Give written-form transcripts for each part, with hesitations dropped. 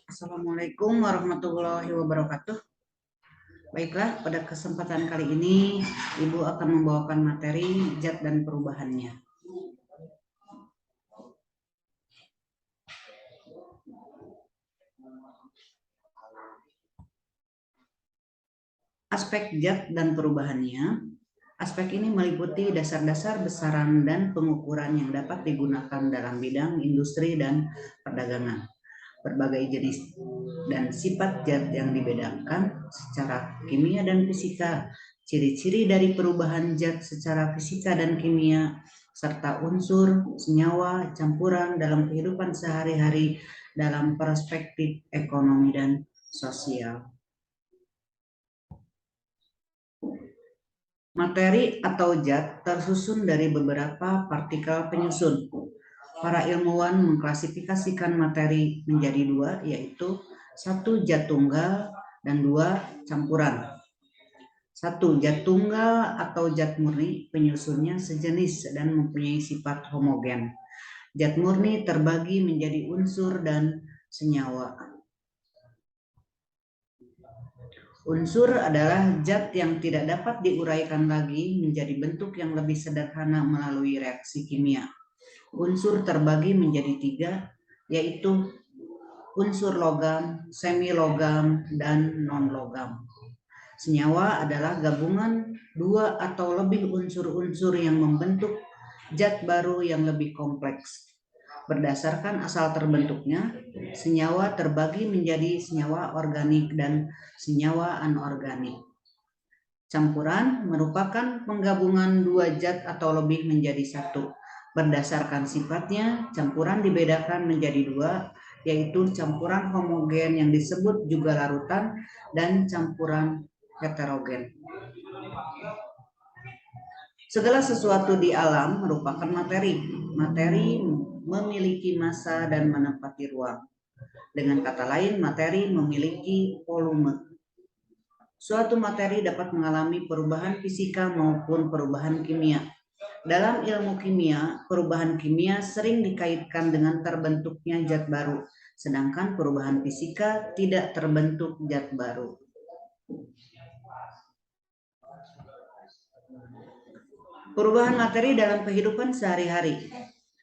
Assalamualaikum warahmatullahi wabarakatuh. Baiklah, pada kesempatan kali ini Ibu akan membawakan materi zat dan perubahannya. Aspek zat dan perubahannya. Aspek ini meliputi dasar-dasar besaran dan pengukuran yang dapat digunakan dalam bidang industri dan perdagangan. Berbagai jenis dan sifat zat yang dibedakan secara kimia dan fisika, ciri-ciri dari perubahan zat secara fisika dan kimia, serta unsur, senyawa, campuran dalam kehidupan sehari-hari dalam perspektif ekonomi dan sosial. Materi atau zat tersusun dari beberapa partikel penyusun. Para ilmuwan mengklasifikasikan materi menjadi dua, yaitu satu zat tunggal dan dua campuran. Satu, zat tunggal atau zat murni penyusunnya sejenis dan mempunyai sifat homogen. Zat murni terbagi menjadi unsur dan senyawa. Unsur adalah zat yang tidak dapat diuraikan lagi menjadi bentuk yang lebih sederhana melalui reaksi kimia. Unsur terbagi menjadi tiga, yaitu unsur logam, semi logam, dan non logam. Senyawa adalah gabungan dua atau lebih unsur-unsur yang membentuk zat baru yang lebih kompleks. Berdasarkan asal terbentuknya, senyawa terbagi menjadi senyawa organik dan senyawa anorganik. Campuran merupakan penggabungan dua zat atau lebih menjadi satu. Berdasarkan sifatnya, campuran dibedakan menjadi dua, yaitu campuran homogen yang disebut juga larutan dan campuran heterogen. Segala sesuatu di alam merupakan materi. Materi memiliki massa dan menempati ruang. Dengan kata lain, materi memiliki volume. Suatu materi dapat mengalami perubahan fisika maupun perubahan kimia. Dalam ilmu kimia, perubahan kimia sering dikaitkan dengan terbentuknya zat baru, sedangkan perubahan fisika tidak terbentuk zat baru. Perubahan materi dalam kehidupan sehari-hari.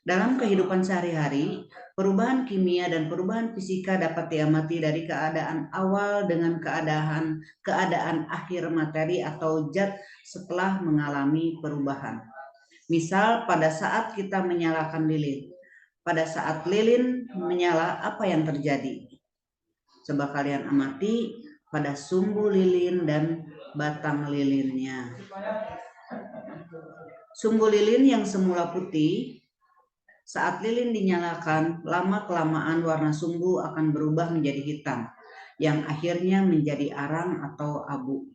Dalam kehidupan sehari-hari, perubahan kimia dan perubahan fisika dapat diamati dari keadaan awal dengan keadaan akhir materi atau zat setelah mengalami perubahan. Misal pada saat kita menyalakan lilin. Pada saat lilin menyala, apa yang terjadi? Coba kalian amati pada sumbu lilin dan batang lilinnya. Sumbu lilin yang semula putih, saat lilin dinyalakan, lama-kelamaan warna sumbu akan berubah menjadi hitam, yang akhirnya menjadi arang atau abu.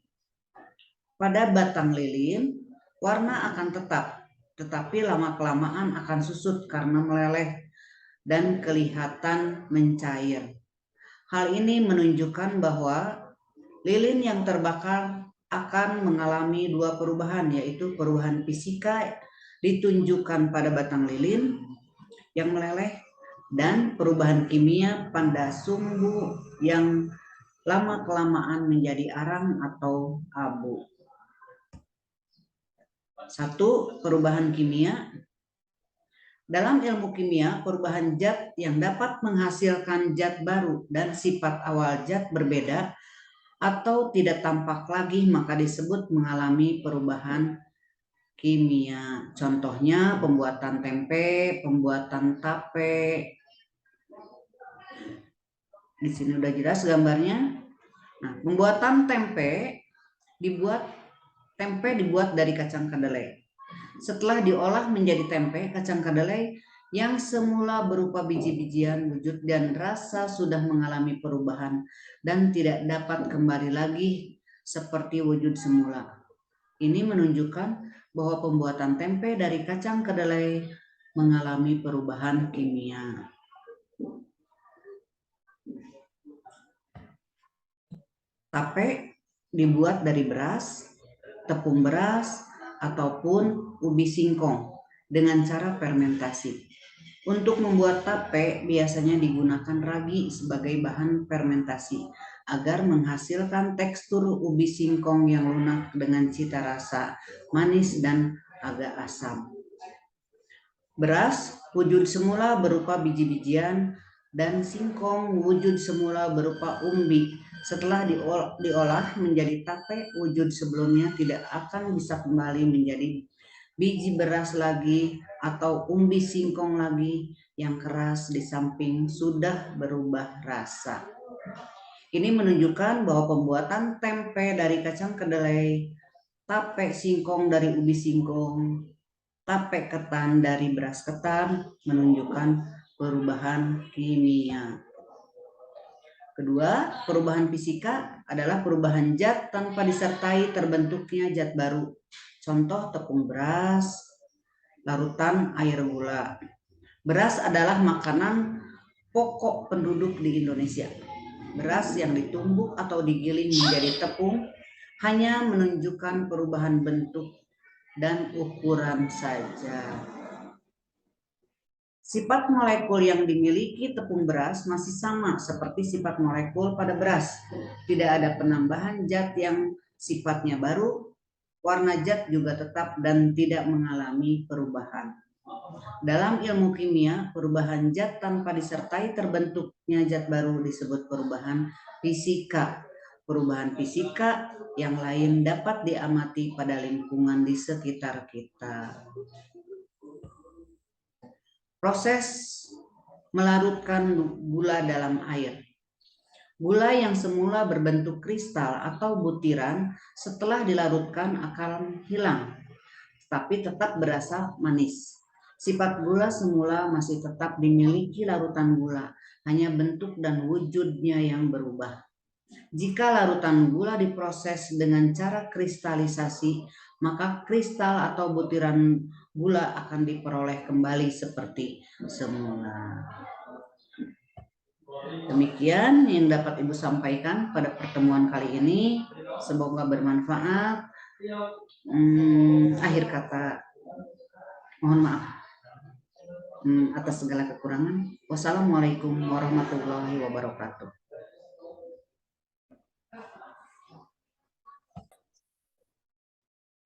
Pada batang lilin, warna akan tetap, tetapi lama-kelamaan akan susut karena meleleh dan kelihatan mencair. Hal ini menunjukkan bahwa lilin yang terbakar akan mengalami dua perubahan, yaitu perubahan fisika ditunjukkan pada batang lilin yang meleleh dan perubahan kimia pada sumbu yang lama-kelamaan menjadi arang atau abu. Satu, perubahan kimia. Dalam ilmu kimia, perubahan zat yang dapat menghasilkan zat baru dan sifat awal zat berbeda atau tidak tampak lagi maka disebut mengalami perubahan kimia. Contohnya pembuatan tempe, pembuatan tape. Di sini udah jelas gambarnya. Nah, pembuatan tempe dibuat dari kacang kedelai. Setelah diolah menjadi tempe, kacang kedelai yang semula berupa biji-bijian, wujud dan rasa sudah mengalami perubahan dan tidak dapat kembali lagi seperti wujud semula. Ini menunjukkan bahwa pembuatan tempe dari kacang kedelai mengalami perubahan kimia. Tape dibuat dari beras, tepung beras, ataupun ubi singkong dengan cara fermentasi. Untuk membuat tape biasanya digunakan ragi sebagai bahan fermentasi agar menghasilkan tekstur ubi singkong yang lunak dengan cita rasa manis dan agak asam. Beras wujud semula berupa biji-bijian dan singkong wujud semula berupa umbi. Setelah diolah menjadi tape, wujud sebelumnya tidak akan bisa kembali menjadi biji beras lagi atau umbi singkong lagi yang keras di samping sudah berubah rasa. Ini menunjukkan bahwa pembuatan tempe dari kacang kedelai, tape singkong dari ubi singkong, tape ketan dari beras ketan menunjukkan perubahan kimia. Kedua, perubahan fisika adalah perubahan zat tanpa disertai terbentuknya zat baru. Contoh tepung beras, larutan air gula. Beras adalah makanan pokok penduduk di Indonesia. Beras yang ditumbuk atau digiling menjadi tepung hanya menunjukkan perubahan bentuk dan ukuran saja. Sifat molekul yang dimiliki tepung beras masih sama seperti sifat molekul pada beras. Tidak ada penambahan zat yang sifatnya baru, warna zat juga tetap dan tidak mengalami perubahan. Dalam ilmu kimia, perubahan zat tanpa disertai terbentuknya zat baru disebut perubahan fisika. Perubahan fisika yang lain dapat diamati pada lingkungan di sekitar kita. Proses melarutkan gula dalam air. Gula yang semula berbentuk kristal atau butiran setelah dilarutkan akan hilang, tapi tetap berasa manis. Sifat gula semula masih tetap dimiliki larutan gula, hanya bentuk dan wujudnya yang berubah. Jika larutan gula diproses dengan cara kristalisasi, maka kristal atau butiran gula akan diperoleh kembali seperti semula. Demikian yang dapat Ibu sampaikan pada pertemuan kali ini. Semoga bermanfaat. Akhir kata, mohon maaf atas segala kekurangan. Wassalamualaikum warahmatullahi wabarakatuh.